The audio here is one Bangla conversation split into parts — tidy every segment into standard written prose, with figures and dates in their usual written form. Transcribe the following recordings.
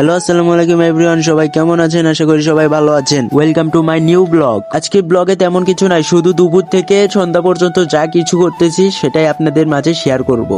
হ্যালো, আসসালামু আলাইকুম এভরিওয়ান, সবাই কেমন আছেন? আশা করি সবাই ভালো আছেন। Welcome to my new blog. আজকে ব্লগে তেমন কিছু নাই, শুধু দুপুর থেকে সন্ধ্যা পর্যন্ত যা কিছু করতেছি সেটাই আপনাদের মাঝে শেয়ার করব।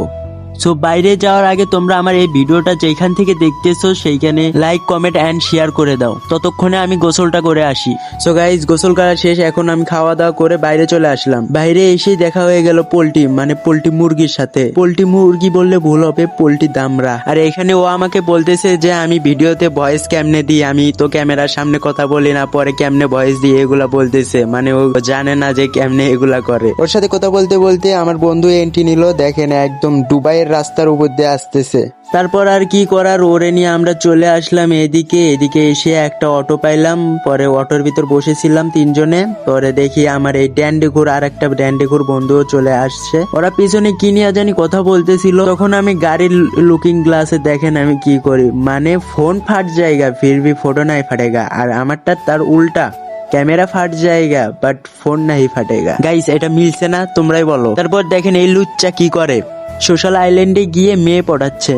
সো বাইরে যাওয়ার আগে তোমরা আমার এই ভিডিওটা যেখান থেকে দেখতেছো সেইখানে লাইক, কমেন্ট এন্ড শেয়ার করে দাও। ততক্ষণে আমি গোসলটা করে আসি। সো গাইজ, গোসল করা শেষ, এখন আমি খাওয়া দাওয়া করে বাইরে চলে আসলাম। বাইরে এসে দেখা হয়ে গেল পোল্ট্রি, মানে পোল্ট্রি মুরগির সাথে। পোল্ট্রি মুরগি বললে ভুল হবে, পোল্ট্রি দামরা। আর এখানে ও আমাকে বলতেছে যে আমি ভিডিওতে ভয়েস কেমনে দিই, আমি তো ক্যামেরার সামনে কথা বলি না, পরে কেমনে ভয়েস দিই এগুলা বলতেছে। মানে ও জানে না যে কেমনে এগুলা করে। ওর সাথে কথা বলতে বলতে আমার বন্ধু এন্ট্রি নিল, দেখেন একদম দুবাইয়ের রাস্তার উপর দিয়ে আসতেছে। তারপর আর কি করার, ওরে নিয়ে আমরা চলে আসলাম এদিকে এসে একটা অটো পাইলাম। পরে অটোর ভিতর বসেছিলাম তিনজনে। পরে দেখি আমার এই ড্যান্ডিঘুর আর একটা ড্যান্ডিঘুর বন্ধুও চলে আসছে। ওরা পিছনে কি নিয়ে জানি কথা বলতেছিল। তখন আমি গাড়ির লুকিং গ্লাসে দেখেন আমি কি করি, মানে ফোন ফাট জায়গা ফির ভি ফটো নাই ফাটেগা। আর আমারটা তার উল্টা, ক্যামেরা ফাট জায়গা বাট ফোন নাই ফাটেগা। গাইস, এটা মিলছে না? তোমরাই বলো। তারপর দেখেন এই লুচ্চা কি করে, সোশ্যাল আইল্যান্ডে গিয়ে মেয়ে পড়াচ্ছে।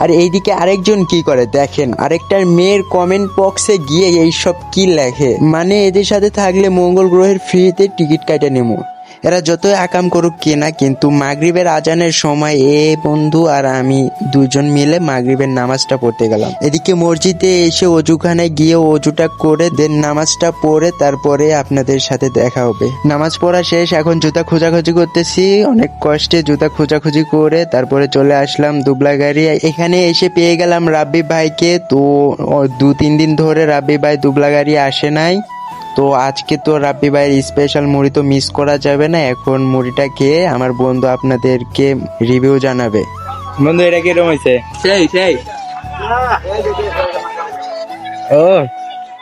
আর এইদিকে আরেকজন কি করে দেখেন, আরেকটার মেয়ের কমেন্ট বক্সে গিয়ে এইসব কি লেখে, মানে এদের সাথে থাকলে মঙ্গল গ্রহের ফ্রিতে টিকিট কাটে নেবো। এরা যতই আকাম করুক কিনা, কিন্তু মাগরিবের আজানের সময় বন্ধু আর আমি দুজন মিলে মাগরিবের নামাজটা পড়তে গেলাম। এদিকে মসজিদে এসে অজুখানে গিয়ে অজুটা করে দেন নামাজটা পড়ে তারপরে আপনাদের সাথে দেখা হবে। নামাজ পড়া শেষ, এখন জুতা খোঁজাখুঁজি করতেছি। অনেক কষ্টে জুতা খোঁজাখুঁজি করে তারপরে চলে আসলাম দুবলাগাড়ি। এখানে এসে পেয়ে গেলাম রাব্বি ভাইকে। তো 2-3 দিন ধরে রাব্বি ভাই দুবলাগাড়ি আসে নাই। তো আজকে তো রাব্বি ভাইয়ের স্পেশাল মুড়ি তো মিস করা যাবে না। এখন মুড়িটা খেয়ে আমার বন্ধু আপনাদেরকে রিভিউ জানাবে। বন্ধু এটা কিরকম হয়েছে? সেই সেই ও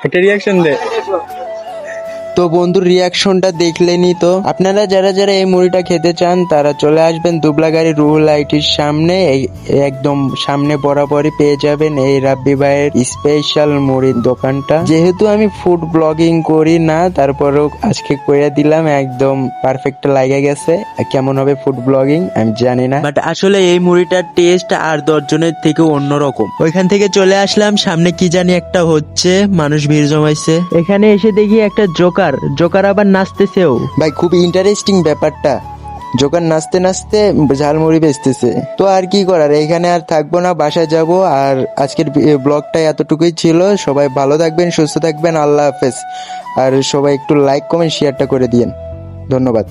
একটা রিয়াকশন দে। তো বন্ধুর রিয়াকশনটা দেখলেনই তো। আপনারা যারা যারা এই মুড়িটা খেতে চান তারা চলে আসবেন দুবলাগাড়ি রুহুল আইটির সামনে। একদম সামনে বরাবরই পেয়ে যাবেন এই রাব্বি ভাইয়ের স্পেশাল মুড়ির দোকানটা। যেহেতু আমি ফুড ব্লগিং করি না, তারপরেও আজকে কইরা দিলাম, একদম পারফেক্ট লাগা গেছে। কেমন হবে ফুড ব্লগিং আমি জানি না, বাট আসলে এই মুড়িটার টেস্ট আর 10 জনের থেকে অন্যরকম। ওইখান থেকে চলে আসলাম, সামনে কি জানি একটা হচ্ছে, মানুষ ভিড় জমাইছে। এখানে এসে দেখি একটা জোকার আবার নাচতেছেও। ভাই খুব ইন্টারেস্টিং ব্যাপারটা, জোকার নাচতে নাচতে ঝালমুড়ি বেচতেছে। তো আর কি করার, এখানে আর থাকবো না, বাসায় যাব। আর আজকের ব্লগটা এতটুকুই ছিল। সবাই ভালো থাকবেন, সুস্থ থাকবেন, আল্লাহ হাফেজ। আর সবাই একটু লাইক কমেন্ট শেয়ারটা করে দিয়েন। ধন্যবাদ।